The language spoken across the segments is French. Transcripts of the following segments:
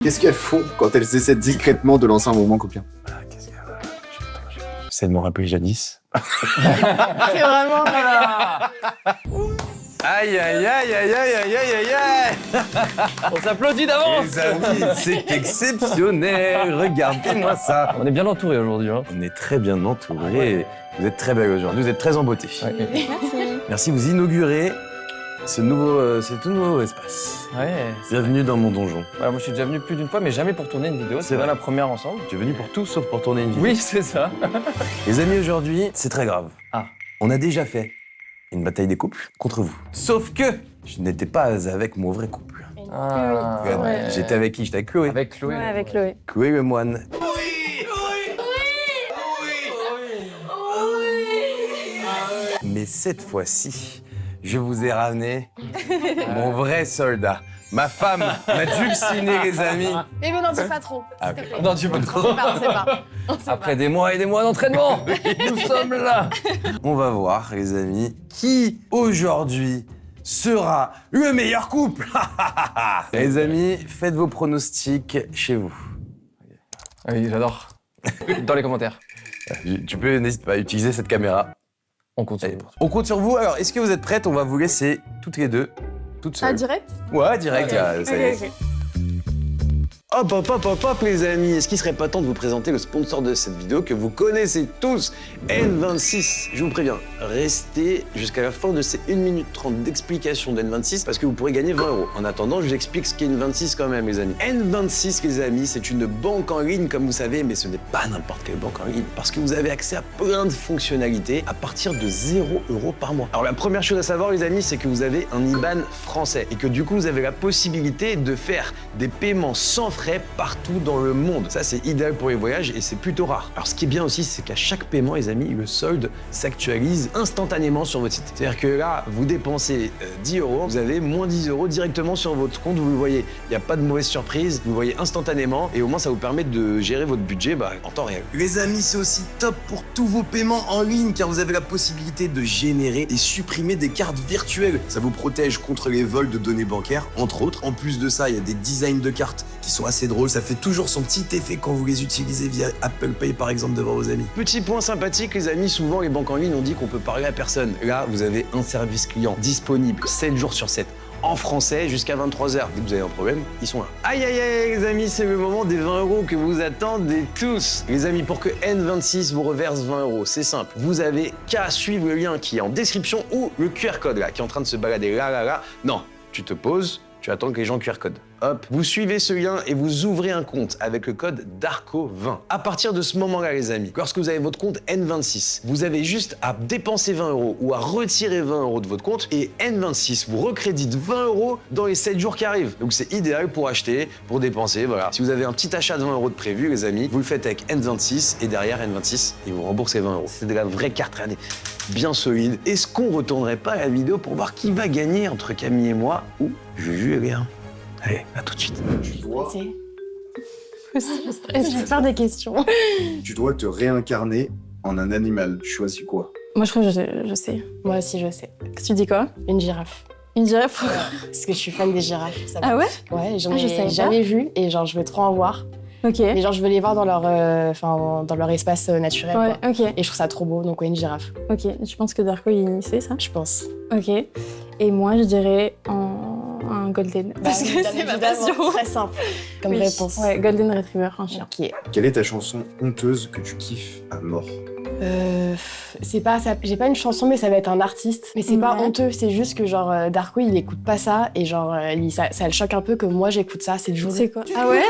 Qu'est-ce qu'elles font quand elles essaient discrètement de lancer un mouvement coquin? J'essaie de m'en rappeler jadis. C'est vraiment... Aïe, aïe, aïe, aïe, aïe, aïe, aïe, aïe. On s'applaudit d'avance. Les amis, c'est exceptionnel. Regardez-moi ça. On est bien entourés aujourd'hui. Hein. On est très bien entourés. Vous êtes très belle aujourd'hui. Vous êtes très en beauté. Ouais. Merci, vous inaugurez ce tout nouveau espace. Ouais. Bienvenue dans mon donjon. Voilà, moi je suis déjà venu plus d'une fois, mais jamais pour tourner une vidéo. C'est C'est vrai. la première ensemble. Tu es venu pour tout sauf pour tourner une vidéo. Oui, c'est ça. Les amis, aujourd'hui, c'est très grave. Ah. On a déjà fait une bataille des couples contre vous. Sauf que je n'étais pas avec mon vrai couple. Ah, c'est vrai. J'étais avec qui? J'étais avec Chloé. Avec Chloé. Ouais, avec Chloé. Chloé le moine. Mais cette fois-ci, je vous ai ramené mon vrai soldat. Ma femme m'a dulciné, les amis. Mais n'en dis pas trop. Ah, s'il te plaît. Non, tu peux trop. On sait pas. Après des mois et des mois d'entraînement, nous sommes là. On va voir, les amis, qui aujourd'hui sera le meilleur couple. Les amis, faites vos pronostics chez vous. Ah oui, j'adore. Dans les commentaires. Tu peux, n'hésite pas à utiliser cette caméra. On continue. Allez, on compte sur vous. Alors, est-ce que vous êtes prêtes? On va vous laisser toutes les deux, toutes seules. Ah, direct? Ouais, direct. Ok. Là, ça y est. Ok. Hop, hop, hop, hop, hop, les amis. Est-ce qu'il serait pas temps de vous présenter le sponsor de cette vidéo que vous connaissez tous, N26. Je vous préviens, restez jusqu'à la fin de ces 1 minute 30 d'explication de N26 parce que vous pourrez gagner 20 €. En attendant, je vous explique ce qu'est N26 quand même, les amis. N26, les amis, c'est une banque en ligne, comme vous savez, mais ce n'est pas n'importe quelle banque en ligne parce que vous avez accès à plein de fonctionnalités à partir de 0 € par mois. Alors, la première chose à savoir, les amis, c'est que vous avez un IBAN français et que du coup, vous avez la possibilité de faire des paiements sans frais partout dans le monde. Ça, c'est idéal pour les voyages et c'est plutôt rare. Alors, ce qui est bien aussi, c'est qu'à chaque paiement, les amis, le solde s'actualise instantanément sur votre site. C'est-à-dire que là, vous dépensez 10 €, vous avez moins 10 € directement sur votre compte, vous le voyez. Il n'y a pas de mauvaise surprise, vous le voyez instantanément et au moins, ça vous permet de gérer votre budget en temps réel. Les amis, c'est aussi top pour tous vos paiements en ligne car vous avez la possibilité de générer et supprimer des cartes virtuelles. Ça vous protège contre les vols de données bancaires, entre autres. En plus de ça, il y a des designs de cartes qui sont assez drôles. Ça fait toujours son petit effet quand vous les utilisez via Apple Pay, par exemple, devant vos amis. Petit point sympathique, les amis, souvent les banques en ligne ont dit qu'on peut parler à personne. Là, vous avez un service client disponible 7 jours sur 7. En français jusqu'à 23h. Dès que vous avez un problème, ils sont là. Aïe aïe aïe les amis, c'est le moment des 20 € que vous attendez tous. Les amis, pour que N26 vous reverse 20 €, c'est simple. Vous avez qu'à suivre le lien qui est en description ou le QR code là, qui est en train de se balader là. Non, tu te poses, tu attends que les gens QR code. Hop, vous suivez ce lien et vous ouvrez un compte avec le code DARCO20. À partir de ce moment-là, les amis, lorsque vous avez votre compte N26, vous avez juste à dépenser 20 € ou à retirer 20 € de votre compte et N26 vous recrédite 20 € dans les 7 jours qui arrivent. Donc c'est idéal pour acheter, pour dépenser, voilà. Si vous avez un petit achat de 20 € de prévu, les amis, vous le faites avec N26 et derrière N26, ils vous remboursent les 20 €. C'est de la vraie carte radée, bien solide. Est-ce qu'on retournerait pas la vidéo pour voir qui va gagner entre Camille et moi ou Juju et Léa? Allez, à tout de suite. Tu dois, Je stresse, j'ai peur des questions. tu dois te réincarner en un animal. Tu choisis quoi? Moi, je crois que je sais. Moi aussi, je sais. Tu dis quoi? Une girafe. Une girafe? Parce que je suis fan des girafes. Ça Ah ouais? Ouais, j'en Ah, je ai savais jamais vu et genre, je veux trop en voir. Ok. Et genre, je veux les voir dans leur, dans leur espace naturel. Ouais, Quoi. ok. Et je trouve ça trop beau, donc ouais, une girafe, Ok. Je pense que Darko, il sait ça. je pense. Ok. Et moi, je dirais un golden. Parce que c'est ma passion. Très simple comme Oui. réponse. Ouais, golden retriever, un chien. Ok. Quelle est ta chanson honteuse que tu kiffes à mort? C'est pas ça, j'ai pas une chanson mais ça va être un artiste. Mais c'est pas Ouais. honteux, c'est juste que genre Darko il écoute pas ça et genre ça le choque un peu que moi j'écoute ça, c'est le jour. C'est quoi? Ah ouais?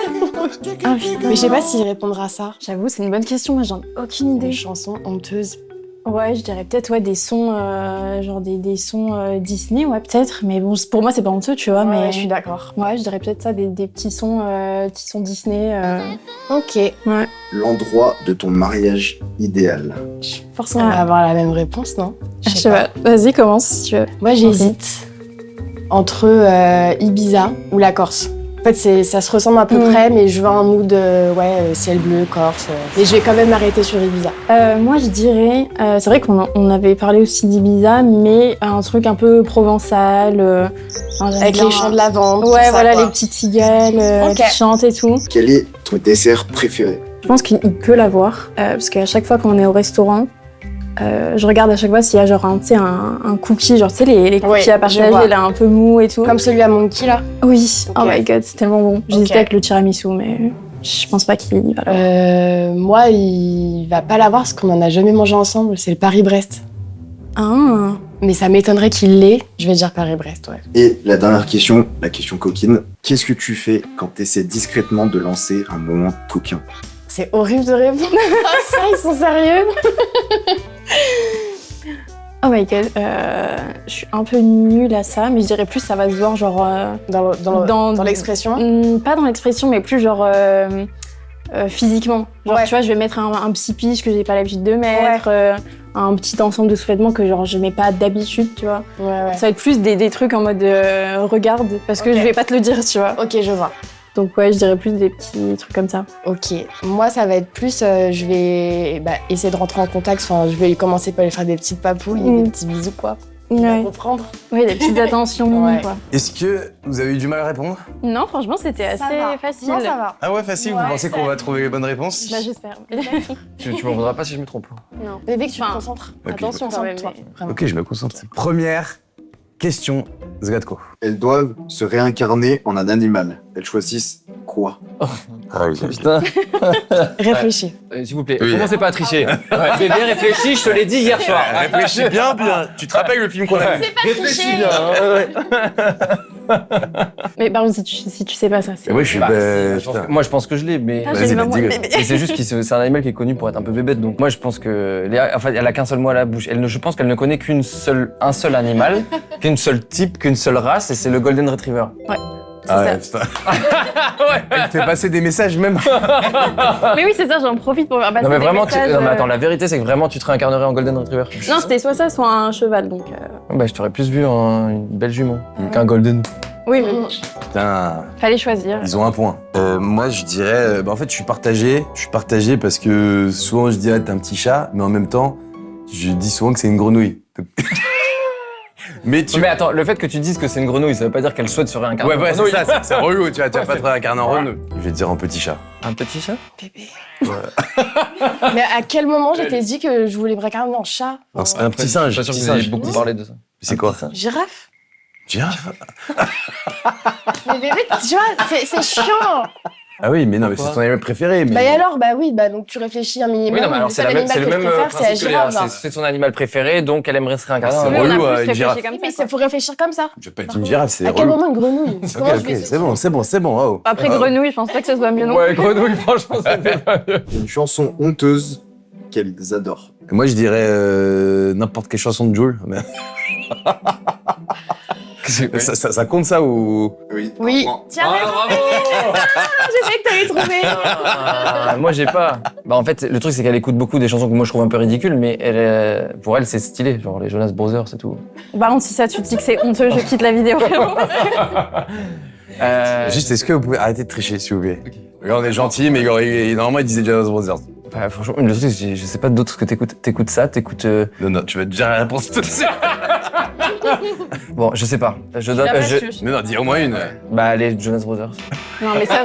Ah putain. Mais je sais pas s'il répondra à ça. J'avoue, c'est une bonne question, moi j'en ai aucune Une idée. chanson honteuse. Ouais, je dirais peut-être des sons, genre des sons Disney, ouais peut-être. Mais bon, pour moi c'est pas honteux, tu vois. Ouais, mais je suis d'accord. Ouais, je dirais peut-être ça, des petits sons Disney. Ok. Ouais. L'endroit de ton mariage idéal. Forcément, on va avoir la même réponse, non? Je sais pas. Vas-y, commence si tu veux. Moi, j'hésite entre Ibiza ou la Corse. En fait, ça se ressemble à peu près, mais je veux un mood, ciel bleu, Corse. Et je vais quand même m'arrêter sur Ibiza. Moi, je dirais, c'est vrai qu'on avait parlé aussi d'Ibiza, mais un truc un peu provençal. Avec les champs de lavande. Ouais, tout voilà, ça, les petites cigales Ok. qui chantent et tout. Quel est ton dessert préféré? Je pense qu'il peut l'avoir, parce qu'à chaque fois qu'on est au restaurant, je regarde à chaque fois s'il y a genre un cookie, genre tu sais les cookies Oui, à je partager vois. là un peu mou et tout. Comme celui à Monkey, là. Oui, Ok. oh my god, c'est tellement bon. J'hésitais Ok. avec le tiramisu, mais je pense pas qu'il va l'avoir. Moi, il va pas l'avoir parce qu'on en a jamais mangé ensemble. C'est le Paris-Brest. Ah. Mais ça m'étonnerait qu'il l'ait. Je vais dire Paris-Brest, ouais. Et la dernière question, la question coquine. Qu'est-ce que tu fais quand tu essaies discrètement de lancer un moment coquin? C'est horrible de répondre à ça, ils sont sérieux. Oh my god, je suis un peu nulle à ça, mais je dirais plus ça va se voir genre... Dans l'expression. Pas dans l'expression, mais plus genre physiquement. Genre Ouais. tu vois, je vais mettre un petit pitch que j'ai pas l'habitude de mettre, un petit ensemble de sous-vêtements que genre je mets pas d'habitude, tu vois. Ouais. Ça va être plus des trucs en mode regarde, parce que Ok. je vais pas te le dire, tu vois. Ok, je vois. Donc ouais, je dirais plus des petits trucs comme ça. Ok. Moi, ça va être plus, je vais essayer de rentrer en contact. Enfin, je vais commencer par lui faire des petites papouilles, des petits bisous, quoi. Il va Ouais. comprendre. Oui, des petites attentions, Ouais. quoi. Est-ce que vous avez eu du mal à répondre? Non, franchement, c'était assez facile. Non, ça va. Ah ouais, facile, Ouais, vous pensez qu'on va trouver les bonnes réponses? Bah, j'espère. Tu m'en voudras pas si je me trompe. Non. Mais dès que tu te Enfin, concentres. Ok, Attention quand même. Concentre-toi. mais- Vraiment. Ok, je me concentre. Première question, Zgatko. Elles doivent se réincarner en un animal. Elles choisissent quoi? Putain. Réfléchis. S'il vous plaît, Oui. commencez pas à tricher. J'ai bien réfléchi, je te l'ai dit hier soir. Réfléchis bien. Tu te rappelles le film qu'on a vu? Réfléchis bien. Mais par contre, si tu sais pas ça, c'est... Et moi, je suis. Bah, putain. moi, je pense que je l'ai, mais. Ah, Vas-y, j'ai bah, vraiment dis-le. le bébé. Mais c'est juste que c'est un animal qui est connu pour être un peu bébête, donc moi je pense que enfin, elle a qu'un seul mot à la bouche. Je pense qu'elle ne connaît un seul animal, qu'une seule type, qu'une seule race, et c'est le Golden Retriever. Ah ouais, ça. putain. Elle fait passer des messages même. Mais oui, c'est ça, j'en profite pour faire passer Non mais des vraiment, messages, non mais attends, la vérité c'est que vraiment tu te réincarnerais en Golden Retriever. Non, c'était soit ça, soit un cheval, donc... Bah je t'aurais plus vu une belle jument qu'un Golden. Oui, mais Putain. fallait choisir. Ils ont un point. Moi, je dirais, en fait, je suis partagé. Je suis partagé parce que souvent, je dis, ah, t'es un petit chat, mais en même temps, je dis souvent que c'est une grenouille. Mais tu. Mais attends, le fait que tu dises que c'est une grenouille, ça veut pas dire qu'elle souhaite se réincarner. Ouais, en c'est grenouille. ça, c'est relou, tu vas pas te réincarner en grenouille. Je vais te dire en petit chat. Un petit chat. Bébé. Mais à quel moment je t'ai dit que je voulais me réincarner en chat? Non, c'est un petit singe. Je suis pas sûr Petit que vous ayez singe. beaucoup parlé de ça. C'est quoi? Girafe? Girafe. Mais bébé, tu vois, c'est chiant. Ah oui, mais non, mais c'est Pourquoi ton animal préféré. Mais... Bah et alors, bah oui, bah donc tu réfléchis un minimum. Oui, non, mais alors c'est l'animal le que même je préfère, c'est la principe que Léa. girafe. C'est son animal préféré, donc elle aimerait se réincarner. C'est en Oui, relou, on a plus une réfléchi girafe. comme Oui, ça, mais quoi. il faut réfléchir comme ça. Je vais pas être une girafe, c'est À quel relou. moment une grenouille? Ok, Comment je ok, vais- c'est bon, oh. Après grenouille, je pense pas que ce soit mieux non Ouais, grenouille, franchement, c'était pas mieux. Une chanson honteuse qu'elles adorent. Et moi, je dirais n'importe quelle chanson de Jul. Mais... ça compte ça ou. Oui. Oui. Tiens, bravo. je sais que t'allais trouver. Moi, j'ai pas. Bah, en fait, le truc, c'est qu'elle écoute beaucoup des chansons que moi je trouve un peu ridicules, mais pour elle, c'est stylé. Genre les Jonas Brothers, c'est tout. Par contre, si ça, tu te dis que c'est honteux, je quitte la vidéo. Juste, est-ce que vous pouvez arrêter de tricher, s'il vous plaît? Là, on est gentil, mais normalement, il disait Jonas Brothers. Bah, franchement, le truc, c'est que je sais pas d'autres que t'écoutes. T'écoutes ça, t'écoutes. Non, tu vas te dire la réponse tout de suite. Bon, je sais pas. Je donne. Il a pas su. Mais non, dis au moins une. Bah, les Jonas Brothers. Non, mais ça...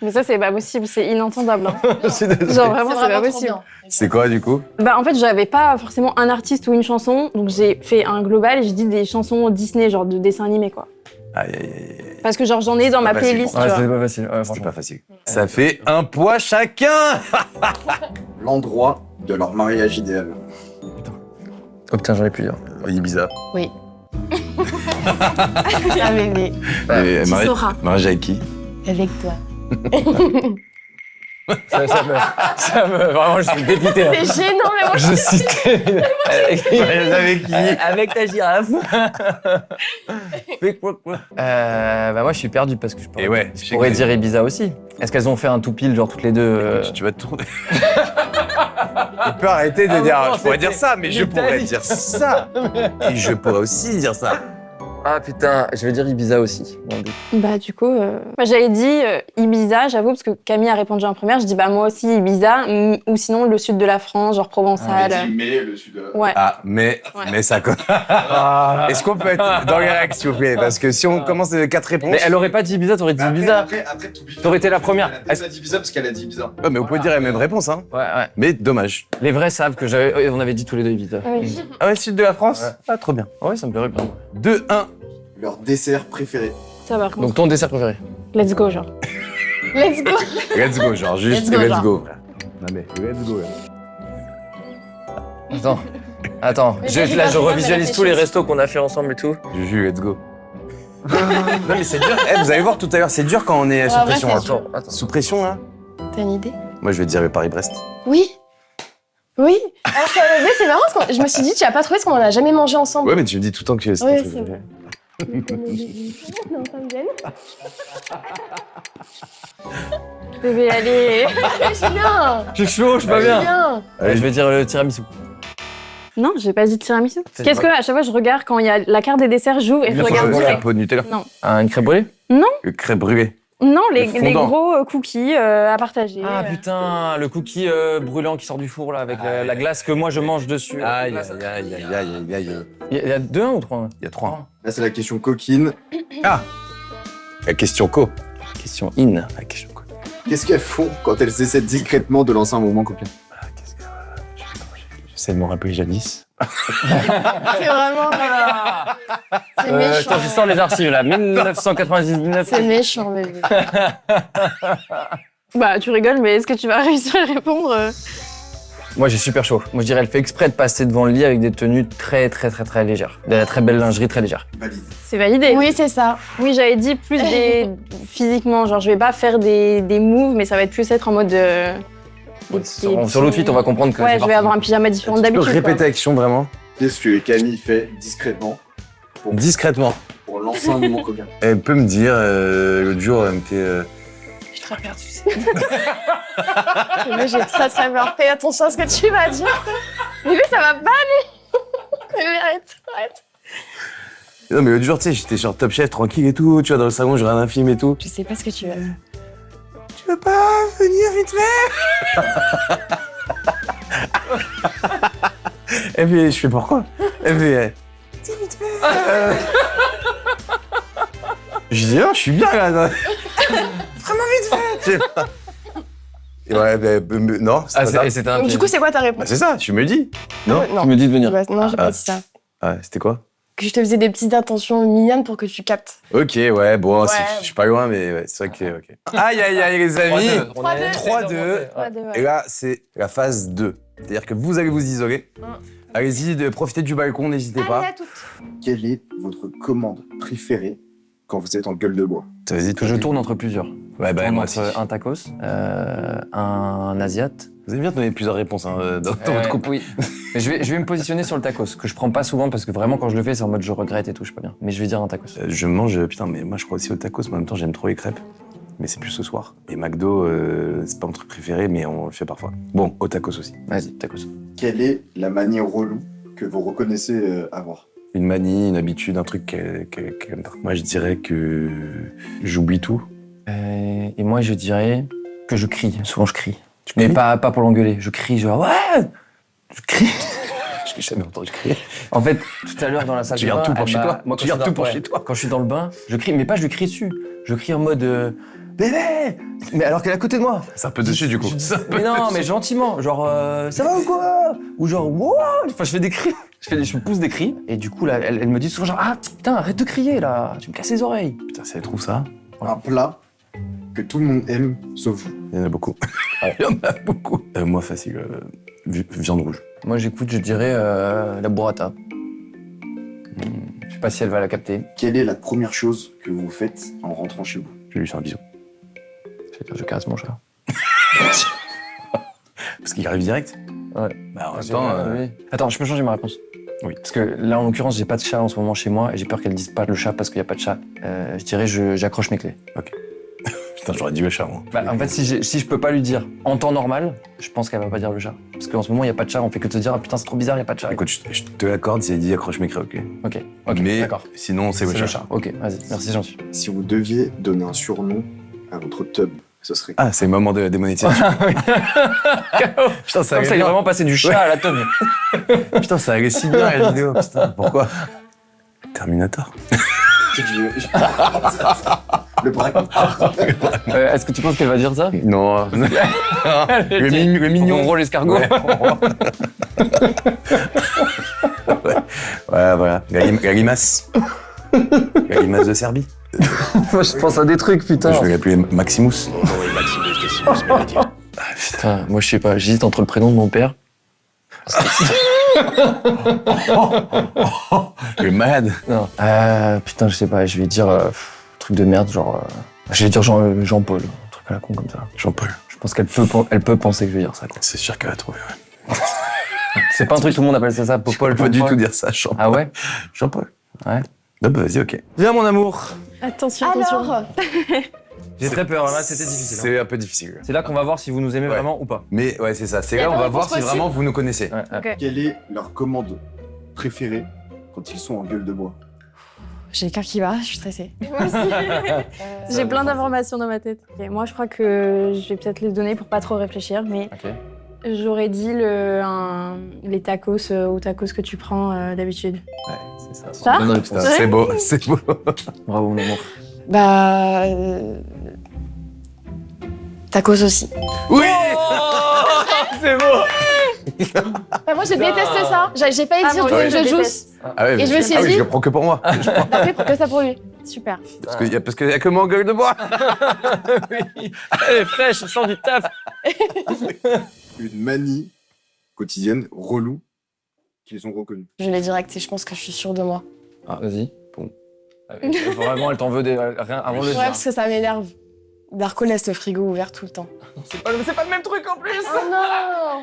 Mais ça, c'est pas possible, c'est inentendable. Hein. Je suis désolé. Genre, vraiment, c'est pas trop possible. bien. C'est quoi, du coup? Bah, en fait, j'avais pas forcément un artiste ou une chanson, donc j'ai fait un global et j'ai dit des chansons Disney, genre de dessins animés, quoi. Aïe, aïe, aïe. Parce que, genre, j'en ai dans ma pas facile. playlist, Ouais, tu c'était vois. pas facile. Ouais, C'est franchement. pas facile. Ça fait un poids chacun. L'endroit de leur mariage idéal. Oh putain, j'en ai plusieurs. Ibiza. Oui. Ah bébé. Et tu sauras. mariage avec qui? Avec toi. Vraiment, je suis dépité. Là. C'est gênant, mais moi. Je suis. Avec qui? Avec ta girafe. Bah moi je suis perdu parce que je pourrais, Et ouais, je pourrais dire Ibiza aussi. Est-ce qu'elles ont fait un tout pile genre toutes les deux Tu vas te trouver. Tu peux arrêter de Ah dire. non, Je pourrais c'était dire ça, mais je pourrais l'Italie. dire ça. Et je pourrais aussi dire ça. Ah putain, je vais dire Ibiza aussi. Bah du coup, j'avais dit Ibiza, j'avoue, parce que Camille a répondu en première. Je dis bah moi aussi Ibiza, ou sinon le sud de la France, genre Provençal. Mais le sud de la... Ouais. Ah, mais ça... Est-ce qu'on peut être dans les règles, s'il vous plaît? Parce que si on commence les 4 réponses... Mais elle aurait pas dit Ibiza, t'aurais dit Ibiza. Après, T'aurais été la première. Elle a dit Ibiza parce qu'elle a dit Ibiza. Ouais, mais vous pouvez dire la même réponse, hein. Ouais, ouais. Mais dommage. Les vrais savent que on avait dit tous les deux Ibiza. Oui. Ah ouais, sud de la France? Ouais. Ah, trop bien. Ouais, ça me plairait bien. 2-1. Leur dessert préféré. Ça par contre. Donc ton dessert préféré? Let's go genre. Let's go. Let's go, genre juste Let's go, let's genre. go, frère. Non mais let's go, là. Attends. Mais Je, vas-y, là, vas-y, je vas-y, revisualise tous les réfléchis. restos qu'on a fait ensemble et tout. Juju, let's go. Non mais c'est dur. Eh, vous allez voir tout à l'heure, c'est dur quand on est sous en vrai, pression. c'est Hein. dur. Attends. Sous pression, là? T'as une idée? Moi, je vais dire le Paris-Brest. Oui. Oui. Alors que mais c'est marrant parce que je me suis dit, tu as pas trouvé parce qu'on en a jamais mangé ensemble. Ouais, mais tu me dis tout le temps que c'est... Ouais, c'est vrai. Non, ça me gêne. Bébé, allez. Je suis bien. Je suis chaud, je suis pas Je suis bien. bien. Ouais, je vais dire le tiramisu. Non, j'ai pas dit tiramisu. C'est Qu'est-ce que pas- à chaque fois je regarde quand il y a la carte des desserts, j'ouvre et je regarde Un direct. pot de Nutella. Non. Une crêpe brûlée? Le crêpe brûlée. Non, les Le fondant. gros cookies à partager. Ah putain, le cookie brûlant qui sort du four là avec la glace que moi je mange dessus. Aïe, aïe, aïe, aïe, aïe, aïe. Il y a 2-1 ou 3? Il y a 3. Là, c'est la question coquine. Ah. La question co. Question in. La question co. Qu'est-ce qu'elles font quand elles essaient discrètement de lancer un moment coquin? J'essaie de me rappeler jadis. C'est vraiment. C'est méchant. Quand je sors les archives là, 1999. C'est méchant, bébé. Bah tu rigoles, mais est-ce que tu vas réussir à répondre Moi j'ai super chaud. Moi je dirais elle fait exprès de passer devant le lit avec des tenues très légères. De la très belle lingerie très légère. Valide. C'est validé. Oui, c'est ça. Oui, j'avais dit plus des physiquement, genre je vais pas faire des moves, mais ça va être plus être en mode. Sur l'outfit on va comprendre que Ouais, c'est je vais parti. avoir un pyjama différent Tu peux d'habitude. répéter quoi. l'action vraiment? Qu'est-ce que Camille fait discrètement Discrètement. pour lancer un moment coquin? Elle peut me dire, l'autre jour, elle me fait... Je suis très perdue. Bébé, j'ai très peur. Fais attention à ce que tu vas dire. Bébé, ça va pas aller. Bébé, arrête. Non mais l'autre jour, tu sais, j'étais sur Top Chef tranquille et tout, tu vois, dans le salon, je regarde un film et tout. Je sais pas ce que tu veux. Tu veux pas venir vite fait? Et puis, je fais pourquoi? Et puis, dis vite fait. Je dis, non, je suis bien là. Vraiment vite fait. Je sais pas. Et ouais, non, c'est Ah, pas ça. et c'était un Donc, du piège. coup, c'est quoi ta Bah, réponse? c'est ça, tu me le dis. Non? Non. Tu me dis de venir. Bah, non, j'ai Ah. pas dit ça. Ah, c'était quoi? Que je te faisais des petites intentions mignonnes pour que tu captes. Ok, ouais, bon, Ouais. je suis pas loin, mais ouais, c'est vrai que, ok. Aïe, aïe, aïe, les amis. 3-2. 3-2. Et là, c'est la phase 2. C'est-à-dire que vous allez vous isoler. Allez-y, profitez du balcon, n'hésitez pas. Allez, à toutes. Quelle est votre commande préférée quand vous êtes en gueule de bois? Vas-y, Je tourne entre plusieurs. Ouais, bah, Je tourne moi entre aussi. un tacos, un asiat. Vous avez bien donné plusieurs réponses hein, dans votre couple. Oui. Mais je vais me positionner sur le tacos, que je prends pas souvent parce que vraiment quand je le fais, c'est en mode je regrette et tout, je suis pas bien. Mais je vais dire un tacos. Je mange, putain, mais moi je crois aussi au tacos, mais en même temps j'aime trop les crêpes. Mais c'est plus ce soir. Et McDo, c'est pas mon truc préféré, mais on le fait parfois. Bon, au tacos aussi. Vas-y, tacos. Quelle est la manière relou que vous reconnaissez avoir? Une manie, une habitude, un truc qu'elle aime pas. Moi je dirais que j'oublie tout. Et moi, je dirais que je crie. Souvent, je crie. Tu Mais cries pas pour l'engueuler. Je crie, genre ouais. Je crie. Je n'ai jamais entendu crier. En fait, tout à l'heure dans la salle Tu de bain, gardes tout pour elle chez m'a- toi. Moi, Tu quand je gardes suis tout pour dans- chez toi. Quand je suis dans le bain, je crie, mais pas je crie dessus. Je crie en mode bébé. Mais alors qu'elle est à côté de moi. C'est un peu dessus du coup. C'est un peu Mais non, dessus. mais gentiment, genre ça va ou quoi? Ou genre wow. Enfin, je fais des cris. Je me pousse des cris. Et du coup, là, elle me dit souvent genre ah putain, arrête de crier là. Tu me casses les oreilles. Putain, si elle trouve ça, Un plat que tout le monde aime sauf vous. il y en a beaucoup. Il y en a beaucoup. Moi, facile. Viande rouge. Moi, j'écoute, je dirais la burrata. Je sais pas si elle va la capter. Quelle est la première chose que vous faites en rentrant chez vous? Je vais lui faire un bisou. Je caresse mon chat. Parce qu'il arrive direct. Ouais. Bah, en même temps, Oui. Attends, je peux changer ma réponse. Oui. Parce que là, en l'occurrence, j'ai pas de chat en ce moment chez moi et j'ai peur qu'elle dise pas le chat parce qu'il y a pas de chat. Je dirais j'accroche mes clés. Putain, j'aurais dit le chat, moi. Bah, en fait, si je peux pas lui dire en temps normal, je pense qu'elle va pas dire le chat. Parce qu'en ce moment, il y a pas de chat, on fait que te dire, ah putain, c'est trop bizarre, il y a pas de chat. Écoute, je te l'accorde si elle dit accroche mes craies, ok. Ok, Mais d'accord. sinon, c'est le C'est chat. le chat. Ok, vas-y, merci, gentil. Si vous deviez donner un surnom à votre tub, ce serait Ah, c'est le moment de la démonétisation. Putain, ça Comme ça, il est vraiment passé du chat à la tonne. Putain, ça allait si bien la vidéo. Putain, pourquoi Terminator. le braque. Est-ce que tu penses qu'elle va dire ça? Non. le mignon. On roule l'escargot. Ouais, ouais, voilà. La limace. La limace de Serbie. Moi, je pense à des trucs, putain. Je vais l'appeler Maximus. Putain, moi, je sais pas, j'hésite entre le prénom de mon père. Le malade. Non. Putain, je sais pas, je vais dire truc de merde, genre. Je vais dire Jean-Paul, un truc à la con comme ça. Jean-Paul. Je pense qu'elle peut penser que je vais dire ça, quoi. C'est sûr qu'elle va trouver, ouais. C'est pas un truc, tout le monde appelle ça Popol. Je peux pas du Jean-Paul. tout dire ça, Jean-Paul. Ah ouais? Jean-Paul. Ouais. Ah bah vas-y, ok. Viens, mon amour. Attention, attention. Alors, J'ai très peur, là, c'était difficile. C'est un peu difficile. C'est là qu'on va voir si vous nous aimez Ouais. vraiment ou pas. Mais ouais, c'est ça. C'est Y a là pas on de va voir réponse si possible. vraiment vous nous connaissez. Ouais, ouais. Ok. Quelle est leur commande préférée quand ils sont en gueule de bois? j'ai le cœur qui bat, je suis stressée. Moi aussi. J'ai plein d'informations dans ma tête. Ok, moi, je crois que je vais peut-être les donner pour pas trop réfléchir, mais Ok. j'aurais dit les tacos ou tacos que tu prends d'habitude. Ouais, c'est ça. Ça Bonne réponse. Putain, Ouais. c'est beau, c'est beau. Bravo, mon amour. Bah. Tacos aussi. Oui. C'est beau. Bah, moi, je déteste ça. J'ai failli Ah, dire moi que aussi, je je jousse. déteste. Ah ouais, Et je me suis ah oui, dit- je le prends que pour moi. D'après, que ça pour lui. Super. Parce qu'il y a que moi en gueule de bois. Elle est fraîche, elle sent du taf. Une manie quotidienne relou qu'ils ont reconnue. Je l'ai direct et je pense que je suis sûre de moi. Ah, vas-y. Bon. Vraiment, elle t'en veut rien avant le Ouais, dire. parce que ça m'énerve. Darko laisse le frigo ouvert tout le temps. C'est pas le même truc en plus. Oh non!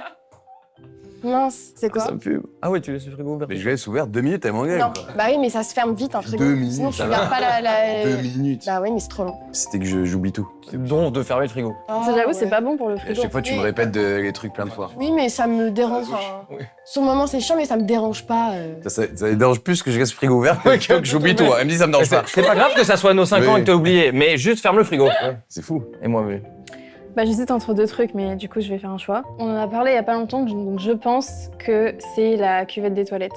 Mince, c'est quoi? Ça me fume. Ah ouais, tu laisses le frigo ouvert. Mais je laisse ouvert 2 minutes, elle m'engueule. Non, quoi. bah oui, mais ça se ferme vite un frigo. 2 minutes, Sinon, tu ça regardes pas la. 2 minutes. Bah oui, mais c'est trop long. C'était que j'oublie tout. Donc de fermer le frigo. J'avoue, c'est pas bon pour le Et à frigo. chaque fois, tu me Mais- répètes les trucs plein de fois. Oui, mais ça me dérange. Enfin, Oui. sur le moment, c'est chiant, mais ça me dérange pas. Ça me dérange plus que je reste le frigo ouvert que j'oublie tout. Elle me dit ça me dérange pas. C'est pas grave que ça soit nos 5 Oui. ans et que t'as oublié, mais juste ferme le frigo. C'est fou. Et moi, oui. Bah, j'hésite entre deux trucs, mais du coup, je vais faire un choix. On en a parlé il y a pas longtemps, donc je pense que c'est la cuvette des toilettes.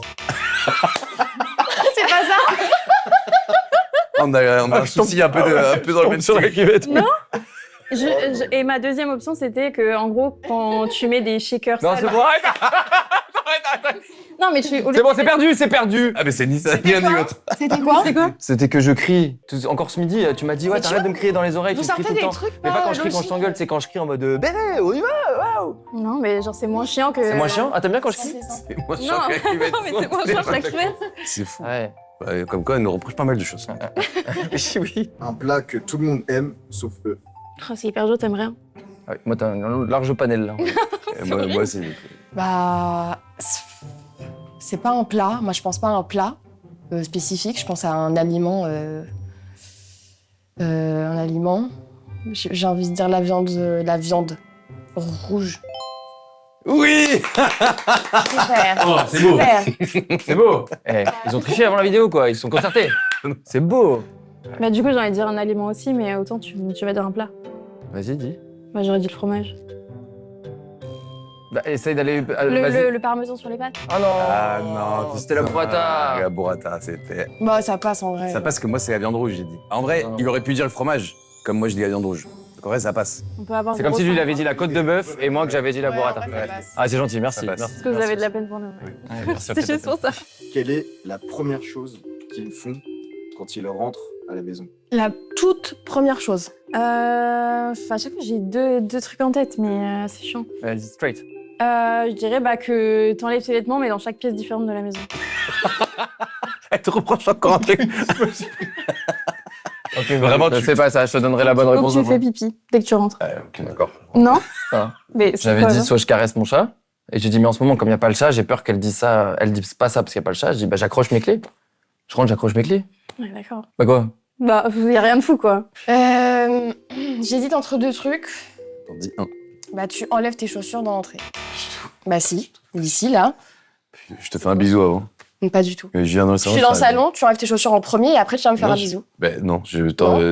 C'est pas ça? On a un souci un peu dans le même sur la style. cuvette. Non. Et ma deuxième option, c'était que, en gros, quand tu mets des shakers Non, sales- c'est bon, arrête. Non, mais tu. au lieu C'est bon, de- c'est perdu, c'est perdu. Ah, mais c'est ni ça ni un ni l'autre. C'était quoi? C'est quoi? C'était que je crie. Encore ce midi, tu m'as dit, ouais, Mais tu t'arrêtes de me crier dans les oreilles, Vous tu me cries sortez tout le des temps. trucs Mais pas pas quand je crie, quand je logiques. t'engueule, c'est quand je crie en mode bébé, on y va, waouh. Non, mais genre, c'est moins chiant que. C'est moins chiant? Ah, t'aimes bien quand je crie? C'est moins Non, chiant que la cuvette. non, mais c'est moins chiant que la cuvette. C'est fou. Ouais. Ouais, comme quoi, elle nous reproche pas mal de choses. Oui. Un plat que tout le monde aime, sauf eux. Oh, c'est hyper dur, t'aimes rien. Ah oui, moi, t'as un large panel là. Et moi, c'est. Bah. C'est pas un plat. Moi, je pense pas à un plat spécifique. Je pense à un aliment. Un aliment. J'ai envie de dire la viande rouge. Oui. Super. Oh, c'est beau. Super. C'est beau. Eh, ils ont triché avant la vidéo, quoi. Ils se sont concertés. C'est beau. Bah, du coup, j'ai envie de dire un aliment aussi, mais autant tu vas dire un plat. Vas-y, dis. Bah, j'aurais dit le fromage. Bah, essaye d'aller. Vas-y. Le parmesan sur les pâtes. Ah non. Ah non, C'était la burrata. La burrata, c'était. Bah, ça passe en vrai. Ça passe que moi, c'est la viande rouge, j'ai dit. En vrai, Non. il aurait pu dire le fromage, comme moi, je dis la viande rouge. Donc en vrai, ça passe. On peut avoir C'est comme si lui, il 0,5. avait dit la côte de bœuf et moi que j'avais dit la Ouais, burrata. en vrai, ça passe. Ah, c'est gentil, merci. Ça passe. Merci. Parce que vous avez de la peine pour nous. Ouais. Ouais, merci, C'est juste pour ça. Quelle est la première chose qu'ils font quand ils rentrent à la maison? La toute première chose. Enfin, à chaque fois, j'ai deux trucs en tête, mais c'est chiant. Vas-y, straight. Je dirais que t'enlèves tes vêtements, mais dans chaque pièce différente de la maison. Elle te reproche encore un truc. Ok, Vraiment, je tu- fais pas ça, je te donnerai la bonne Ou réponse. que tu après. fais pipi dès que tu rentres. Ok, d'accord. Non Ah. Mais c'est J'avais quoi, dit alors soit je caresse mon chat, et j'ai dit mais en ce moment comme il n'y a pas le chat, j'ai peur qu'elle dise ça, elle dise pas ça parce qu'il n'y a pas le chat, je dis bah j'accroche mes clés. Je rentre, j'accroche mes clés. Ouais, d'accord. Bah quoi? Bah, y a rien de fou, quoi. J'hésite entre deux trucs. T'en dis un. Bah, tu enlèves tes chaussures dans l'entrée. Bah si, ici, là. Je te fais un bisou avant. Pas du tout. Je viens dans le Je salon. suis dans le ça arrive. salon, tu enlèves tes chaussures en premier et après tu viens me faire Non, un bisou. Ben non,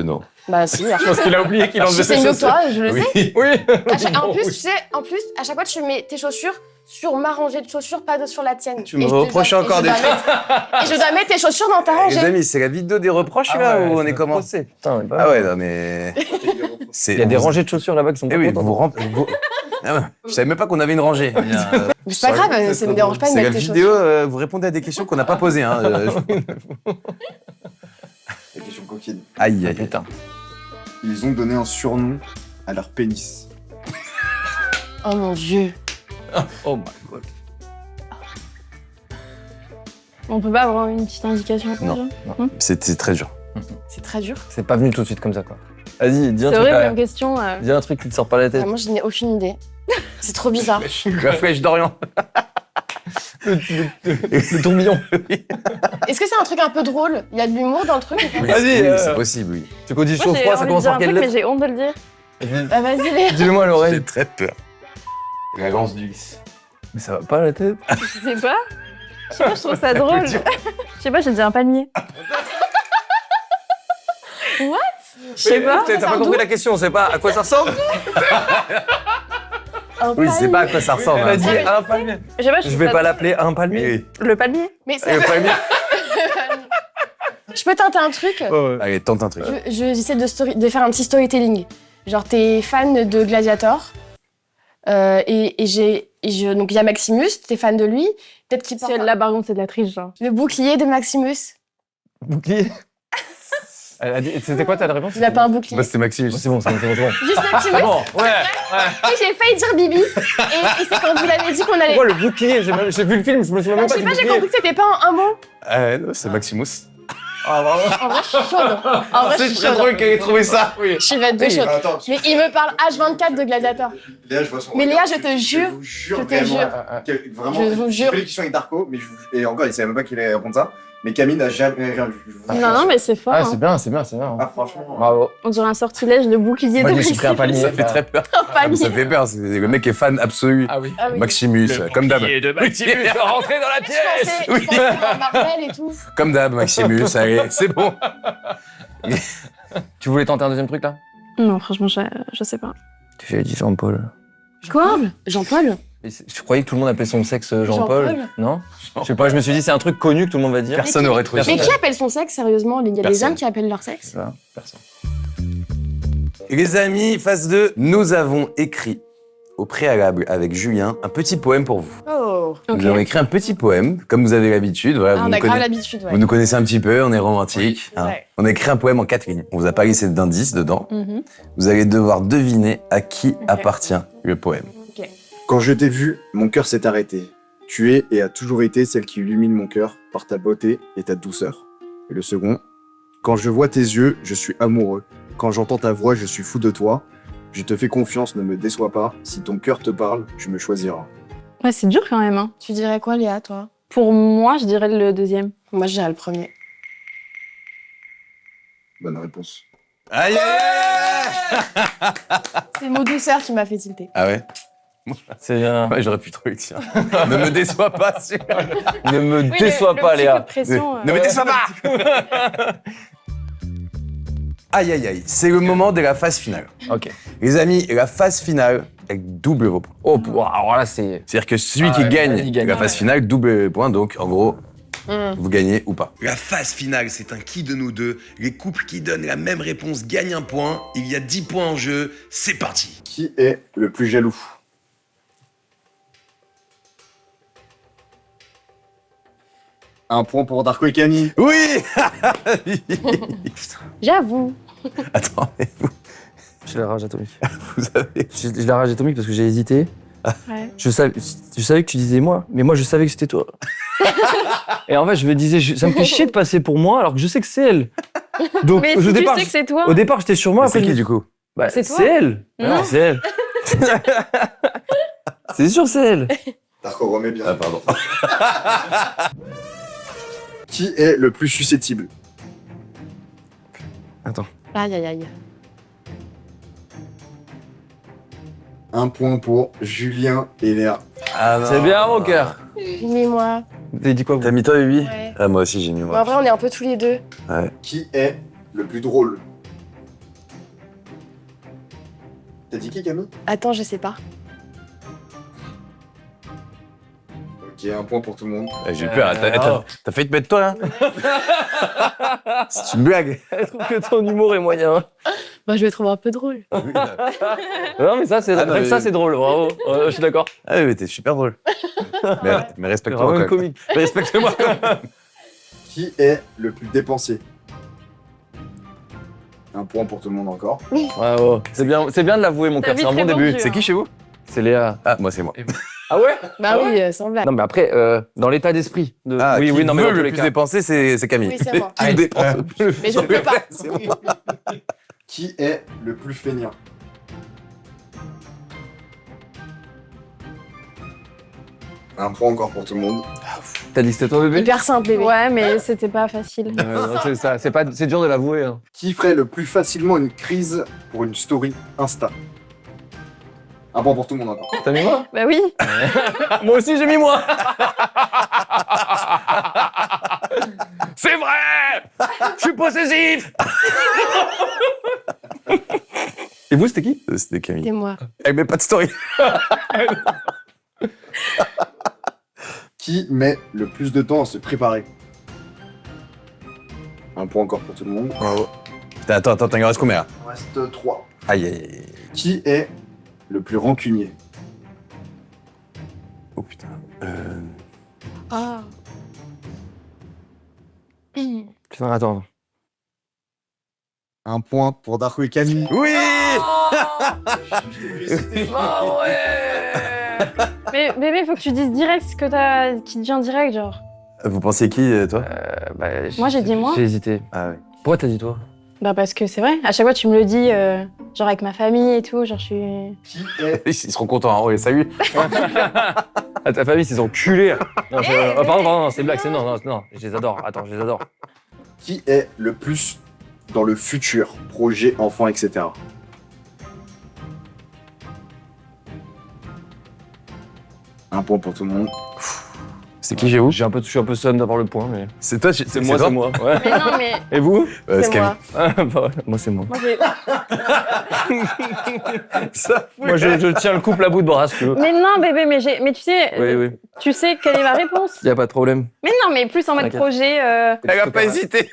non. Bah si, Je pense qu'il a oublié qu'il je enlevait sais ses mieux que chaussures. toi, je le sais. Oui. Oui. En plus, tu sais, à chaque fois tu mets tes chaussures sur ma rangée de chaussures, pas sur la tienne. Tu me Et je reproches dois- encore et je des dois mettre- Et je dois mettre tes chaussures dans ta Les rangée. amis, c'est la vidéo des reproches là où on est comment Putain, mais pas- Ah ouais, non mais. C'est. Il y a des rangées de chaussures là-bas qui sont Eh pas oui, contentes. vous rentrez. Ah ouais, je savais même pas qu'on avait une rangée. Mais c'est pas grave, ça me dérange pas de C'est la mettre tes vidéo, chaussures. vous répondez à des questions qu'on n'a pas posées. Hein. La question coquine. Aïe, Ah, aïe, aïe. putain. Ils ont donné un surnom à leur pénis. Oh mon dieu. Oh my god. On peut pas avoir une petite indication comme Non. ça C'était très dur. C'est très dur. C'est pas venu tout de suite comme ça, quoi. Vas-y, dis un C'est truc. horrible là. comme question. Dis un truc qui te sort pas la tête. Moi, je n'ai aucune idée. C'est trop bizarre. La flèche d'Orient. Le tourbillon. Est-ce que c'est un truc un peu drôle? Il y a de l'humour dans le truc? Oui, Vas-y, oui, c'est possible, oui. Tu qu'on dit Moi, chaud j'ai froid, ça envie de commence dire par un quelle truc, mais lettre j'ai honte de le dire. Bah vas-y, Léa. Dis-le-moi à l'oreille. J'ai très peur. La lance du lys. Mais ça va pas la tête. Je sais pas. Je sais pas, je trouve ça drôle. Je sais pas, j'ai dit un palmier. What? Je sais pas. T'as pas compris la question, on sait pas à quoi ça ressemble. Un Oui, je sais palmier. pas à quoi ça ressemble. Elle a hein. dit un palmier. Je sais pas, Je vais trouve pas ça- l'appeler un palmier. Oui. Le palmier. Mais Et ça, le palmier. je peux tenter un truc? Allez, tente un truc. J'essaie de faire un petit storytelling. Genre, t'es fan de Gladiator. Donc, il y a Maximus, t'es fan de lui. Peut-être qu'il porte Là, par contre, c'est de la triche, genre. le bouclier de Maximus. Bouclier. Elle a dit- C'était quoi ta réponse? Il a pas un bouclier. Bah, c'était Maximus. C'est bon, c'est bon, c'est bon, c'est bon. Juste Maximus. Bon, ouais. Et j'ai failli dire Bibi. Et c'est quand vous l'avez dit qu'on allait. Pourquoi le bouclier? J'ai vu le film, je me souviens même Je pas sais du pas, j'ai bouclier. compris que c'était pas un mot. Non, c'est Maximus. Ah, vraiment. En vrai, je suis chaude. En vrai, je suis chaude. qu'elle ait trouvé ça. Je suis bête de chaude. Attends, Mais il me parle H24 de Gladiator. Léa, je vois son Mais regard. Léa, je te jure, vous jure je te vraiment, jure. Vraiment, Je vous j'ai jure. fait les questions avec Darko, mais et encore, il savait même pas qu'il allait répondre ça. Mais Camille n'a jamais rien vu. Je vous Non, jure. non, mais c'est fort. Ah, hein. c'est bien, c'est bien, c'est bien. Ah, franchement. Bravo. On dirait un sortilège de bouclier Moi, de je me suis pris un palmier. Ça fait très peur. Un Ah, mais palmier. ça fait peur. Le mec est fan absolu. Ah oui. Ah oui. Maximus, comme d'hab. de Maximus, rentrer dans la Je pensais à Marvel et tout. Comme d'hab, Maximus. Allez, c'est bon. Tu voulais tenter un deuxième truc là? Non, franchement, je sais pas. J'ai dit Jean-Paul. Quoi? Jean-Paul? Je croyais que tout le monde appelait son sexe Jean-Paul. Jean-Paul Non? Je sais pas, je me suis dit c'est un truc connu que tout le monde va dire. Personne n'aurait trouvé ça. Mais qui appelle son sexe, sérieusement? Il y a des Personne. hommes qui appellent leur sexe. Ça, personne. Et les amis, phase 2, nous avons écrit au préalable avec Julien un petit poème pour vous. Oh. Ok. Nous avons écrit un petit poème, comme vous avez l'habitude. Voilà, Ah, on a grave l'habitude, ouais. vous nous connaissez un petit peu, on est romantique. hein. Ouais. On a écrit un poème en 4 lignes. On vous a pas laissé d'indices dedans. Mhm. Vous allez devoir deviner à qui appartient le poème. Quand je t'ai vu, mon cœur s'est arrêté. Tu es et as toujours été celle qui illumine mon cœur par ta beauté et ta douceur. Et le second, quand je vois tes yeux, je suis amoureux. Quand j'entends ta voix, je suis fou de toi. Je te fais confiance, ne me déçois pas. Si ton cœur te parle, tu me choisiras. Ouais, c'est dur quand même. Hein. Tu dirais quoi, Léa, toi? Pour moi, je dirais le deuxième. Moi, je dirais le premier. Bonne réponse. Aïe, aïe, aïe. C'est mot douceur qui m'a fait tilter. Ah ouais. C'est bien. Ouais, j'aurais pu trouver le tien. Ne me déçois pas, celui-là. Ne me Oui, déçois le pas, petit Léa. coup de pression, Ne me déçois pas. Aïe, aïe, aïe. C'est le moment de la phase finale. Ok. Les amis, la phase finale, elle double vos points. Oh, alors là, c'est. C'est-à-dire que celui Ah qui ouais, gagne il gagne. la phase finale double les points, donc en gros, Mm. vous gagnez ou pas. La phase finale, c'est un qui de nous deux. Les couples qui donnent la même réponse gagnent un point. Il y a 10 points en jeu. C'est parti. Qui est le plus jaloux? Un point pour Darko et Camille. Oui. J'avoue. Attendez, J'ai la rage atomique. vous avez... J'ai la rage atomique parce que j'ai hésité. Ouais. Je savais que tu disais moi, mais moi je savais que c'était toi. Et en fait, je me disais, ça me fait chier de passer pour moi alors que je sais que c'est elle. Donc, Mais au si tu départ, sais que c'est toi. au départ, j'étais sur moi. C'est Après, qui du coup? bah, C'est toi. c'est elle. Non. Non, c'est elle. C'est sûr, c'est elle. Darko, remets bien. Ah pardon. Qui est le plus susceptible? Attends. Aïe, aïe, aïe. Un point pour Julien et Léa. Ah, non. C'est bien, mon cœur. Mais moi. T'as dit quoi, vous? T'as mis toi, Bibi? Ouais. Ah, moi aussi, j'ai mis Bon, en moi. vrai, on est un peu tous les deux. Qui est le plus drôle? T'as dit qui, Camille? Attends, je sais pas. Ok, un point pour tout le monde. J'ai eu peur. T'as failli te mettre toi, là? C'est une blague. Je trouve que ton humour est moyen. Bah, je vais trouver un peu drôle. Non, mais ça, c'est Ah, non, même mais- ça, c'est drôle, bravo. Je suis d'accord. Ah oui, mais t'es super drôle. mais C'est respecte-moi vraiment une quand même. comique. Mais respecte-moi quand même. Qui est le plus dépensé? Un point pour tout le monde encore. Bravo. C'est bien de l'avouer, mon T'as cœur. C'est un vite bon début. répondu, C'est qui chez vous? C'est Léa. Ah, moi, c'est moi. Ah ouais? Bah oui, sans blague. Non, mais après, dans l'état d'esprit. De... Ah, oui, qui oui, non, mais veut dans tous le les plus cas. dépenser, c'est Camille. Oui, c'est moi. Qui le dépense le plus? Mais je ne peux pas. C'est moi. Qui est le plus feignant? Un point encore pour tout le monde. T'as dit que c'était toi, bébé? Hyper simple, bébé. Ouais, mais c'était pas facile. Non, c'est ça. C'est dur de l'avouer. Hein. Qui ferait le plus facilement une crise pour une story Insta? Un point pour tout le monde encore. T'as mis moi? Bah oui. Moi aussi, j'ai mis moi. C'est vrai. Je suis possessif. Et vous, c'était qui? C'était Camille. C'est moi. Elle met pas de story. Qui met le plus de temps à se préparer? Un point encore pour tout le monde. Bravo. Attends, il en reste combien là? Il reste 3. Aïe, aïe, aïe. Qui est le plus rancunier? Oh putain. Ah. Putain, attends. Un point pour Darko et Camille. Oui. Ah ouais. Mais bébé, faut que tu dises direct ce que qui te vient direct, genre. Vous pensiez qui, toi? Moi, j'ai dit moi. J'ai hésité. Ah ouais. Pourquoi t'as dit toi? Bah parce que c'est vrai. À chaque fois, tu me le dis, genre avec ma famille et tout, genre je suis. Qui est Ils seront contents, hein. Oui, salut. Ah, ta famille, c'est des enculés. Non, pardon, c'est blague, c'est non, je les adore. Attends, je les adore. Qui est le plus dans le futur, projet, enfant, etc. Un point pour tout le monde. C'est qui chez vous? Je suis un peu seum d'avoir le point, mais. C'est toi, C'est moi, c'est moi. Ouais. Mais non, mais Et vous? C'est C'est Camille. moi. Ah, bah ouais, moi, c'est moi. moi j'ai. Ça, Moi, je tiens le couple à bout de bras, si tu veux. Mais non, bébé, mais tu sais, Oui. tu sais quelle est ma réponse. Y a pas de problème. Mais non, mais plus en mode T'inquiète. projet. Elle a pas hésité.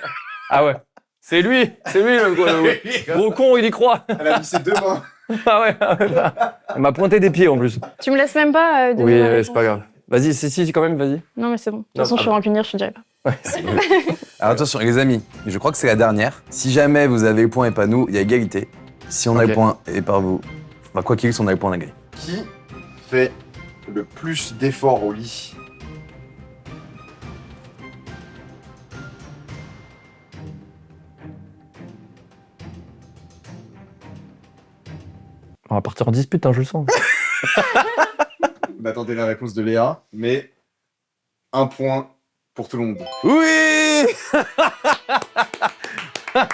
Ah ouais. C'est lui le gros con, il y croit. Elle a mis ses deux mains. Ah ouais. Elle m'a pointé des pieds en plus. Tu me laisses même pas. donner Oui, ma réponse. c'est pas grave. Vas-y, si, quand même, vas-y. Non, mais c'est bon. De toute Non, façon, je suis rancunière, je te dirais pas. Alors attention, les amis, je crois que c'est la dernière. Si jamais vous avez le point et pas nous, il y a égalité. Si on a Ok. le point et pas vous, enfin, quoi qu'il soit, si on a le point, on a gagné. Qui fait le plus d'efforts au lit? On va partir en dispute, hein, je le sens. Bah, attendez la réponse de Léa, mais un point pour tout le monde. Oui.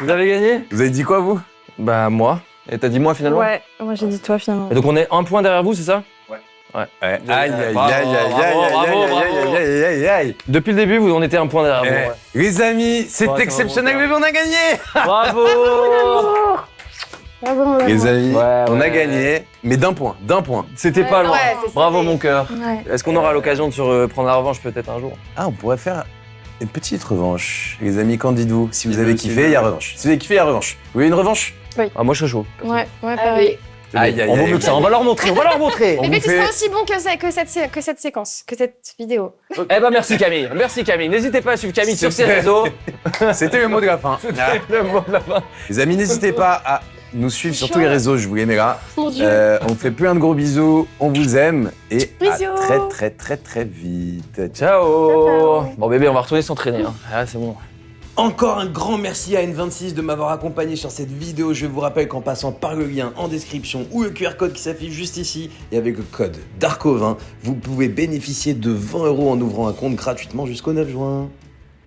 Vous avez gagné? Vous avez dit quoi, vous? Bah, moi. Et t'as dit moi finalement? Ouais, moi j'ai dit toi finalement. Et donc on est un point derrière vous, c'est ça? Aïe, aïe, aïe, Bravo, aïe, aïe, aïe, bravo, aïe, aïe, aïe, aïe, aïe. Depuis le début, vous en étiez un point derrière Eh, vous. Ouais. les amis, c'est Ouais, c'est exceptionnel, vraiment mais on a gagné. Bravo! Bravo, mon Les amour. amis, Ouais, on a ouais. gagné, mais d'un point, d'un point. C'était pas loin. Ouais, c'est Bravo serré. mon cœur. Ouais. Est-ce qu'on aura l'occasion de se prendre la revanche peut-être un jour? Ah, on pourrait faire une petite revanche. Les amis, qu'en dites-vous? Si vous Il avez veut kiffé, aussi, il y a revanche. Si vous avez kiffé, il y a revanche. Vous voulez une revanche? Ah moi je serais chaud. Ouais, pareil. Aïe, aïe, On vaut aïe. mieux que ça, on va leur montrer, on va leur montrer. On Mais vous tu fait- seras aussi bon que cette séquence, que cette vidéo. Eh ben merci Camille. N'hésitez pas à suivre Camille sur ses réseaux. C'était le mot de la fin. Le mot de la fin. Les amis, n'hésitez pas à nous suivre sur tous les réseaux, je vous les mets là. Mon Dieu. On vous fait plein de gros bisous, on vous aime et Bisous. à très très très très vite. Ciao. Bon bébé, on va retourner s'entraîner. Hein. Ah c'est bon. Encore un grand merci à N26 de m'avoir accompagné sur cette vidéo. Je vous rappelle qu'en passant par le lien en description ou le QR code qui s'affiche juste ici et avec le code DARKO20, vous pouvez bénéficier de 20 € en ouvrant un compte gratuitement jusqu'au 9 juin.